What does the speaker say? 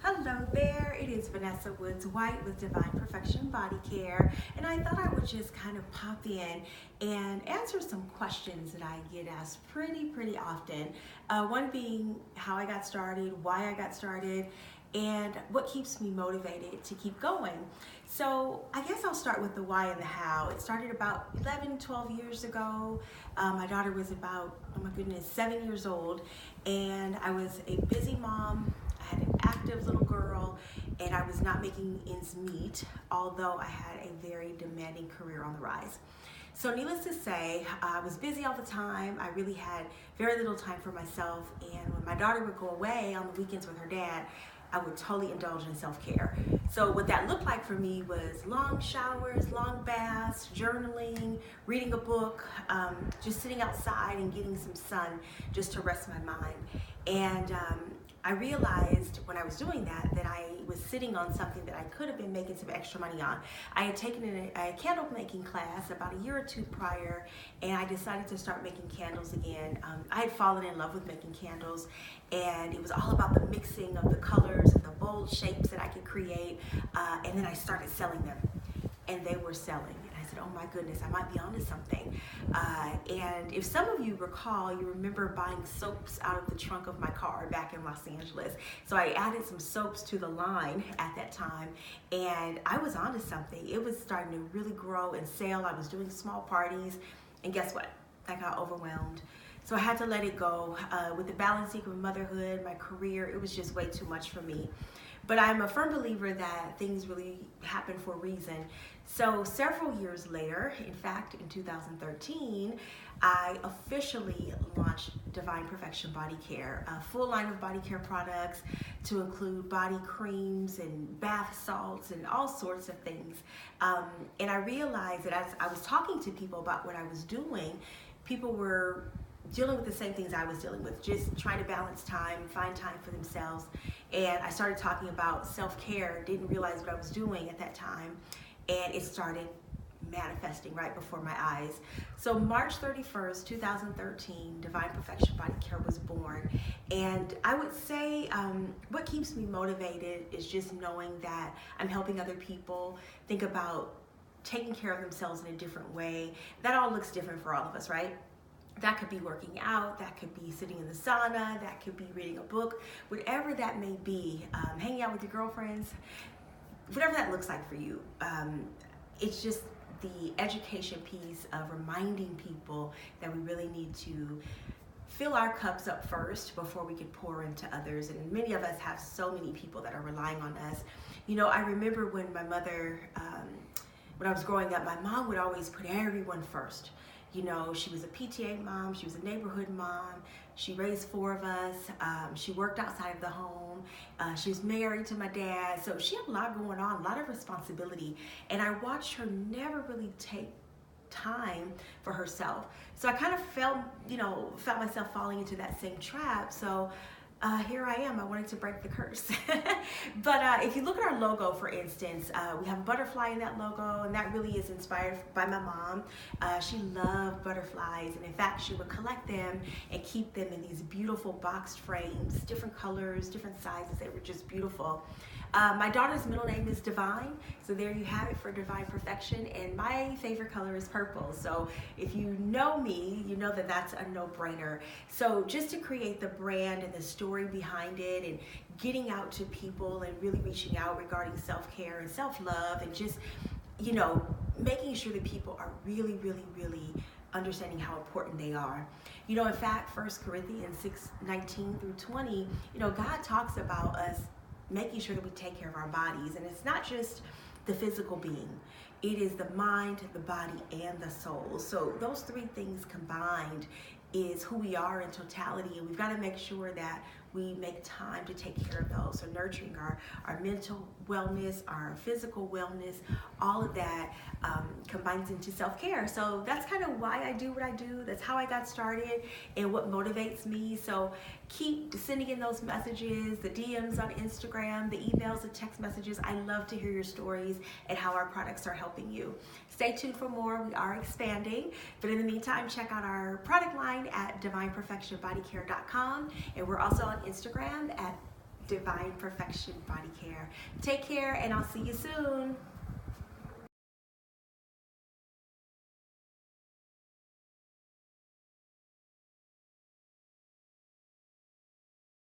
Hello there, it is Vanessa Woods White with Divine Perfection Body Care, and I thought I would just kind of pop in and answer some questions that I get asked pretty often. One being how I got started, why I got started, and what keeps me motivated to keep going. So I guess I'll start with the why and the how. It started about 11, 12 years ago. My daughter was about, oh my goodness, 7 years old, and I was a busy mom. I had an active little girl, and I was not making ends meet, although I had a very demanding career on the rise. So needless to say, I was busy all the time. I really had very little time for myself, and when my daughter would go away on the weekends with her dad, I would totally indulge in self-care. So what that looked like for me was long showers, long baths, journaling, reading a book, just sitting outside and getting some sun just to rest my mind. And I realized when I was doing that I was sitting on something that I could have been making some extra money on. I had taken a candle making class about a year or two prior, and I decided to start making candles again. I had fallen in love with making candles, and it was all about the mixing of the colors and the bold shapes that I could create, and then I started selling them, and they were selling. I said, oh my goodness, I might be onto something. And if some of you recall, you remember buying soaps out of the trunk of my car back in Los Angeles. So I added some soaps to the line at that time, and I was onto something. It was starting to really grow and sell. I was doing small parties, and guess what? I got overwhelmed. So I had to let it go. With the balancing of motherhood, my career, it was just way too much for me. But I'm a firm believer that things really happen for a reason. So several years later, in fact, in 2013, I officially launched Divine Perfection Body Care, a full line of body care products to include body creams and bath salts and all sorts of things. And I realized that as I was talking to people about what I was doing, people were dealing with the same things I was dealing with, just trying to balance time, find time for themselves. And I started talking about self-care, didn't realize what I was doing at that time, and it started manifesting right before my eyes. So March 31st, 2013, Divine Perfection Body Care was born. And I would say what keeps me motivated is just knowing that I'm helping other people think about taking care of themselves in a different way. That all looks different for all of us, right? That could be working out, that could be sitting in the sauna, that could be reading a book, whatever that may be, hanging out with your girlfriends, whatever that looks like for you. It's just the education piece of reminding people that we really need to fill our cups up first before we can pour into others. And many of us have so many people that are relying on us. You know, I remember when my mother, when I was growing up, my mom would always put everyone first. You know, she was a PTA mom, she was a neighborhood mom, she raised 4 of us, she worked outside of the home, she was married to my dad, so she had a lot going on, a lot of responsibility, and I watched her never really take time for herself. So I kind of felt myself falling into that same trap. So here I am. I wanted to break the curse. But if you look at our logo, for instance, we have a butterfly in that logo, and that really is inspired by my mom. She loved butterflies, and in fact, she would collect them and keep them in these beautiful boxed frames, different colors, different sizes. They were just beautiful. My daughter's middle name is Divine, so there you have it for Divine Perfection, and my favorite color is purple. So if you know me, you know that that's a no-brainer. So just to create the brand and the story behind it, and getting out to people and really reaching out regarding self-care and self-love, and just, you know, making sure that people are really understanding how important they are. You know, in fact, 1 Corinthians 6:19 through 20, you know, God talks about us making sure that we take care of our bodies. And it's not just the physical being. It is the mind, the body, and the soul. So those 3 things combined is who we are in totality. And we've got to make sure that we make time to take care of those. So nurturing our mental wellness, our physical wellness, all of that combines into self-care. So that's kind of why I do what I do. That's how I got started and what motivates me. So keep sending in those messages, the DMs on Instagram, the emails, the text messages. I love to hear your stories and how our products are helping you. Stay tuned for more. We are expanding. But in the meantime, check out our product line at divineperfectionbodycare.com. And we're also on Instagram at Divine Perfection Body Care. Take care, and I'll see you soon.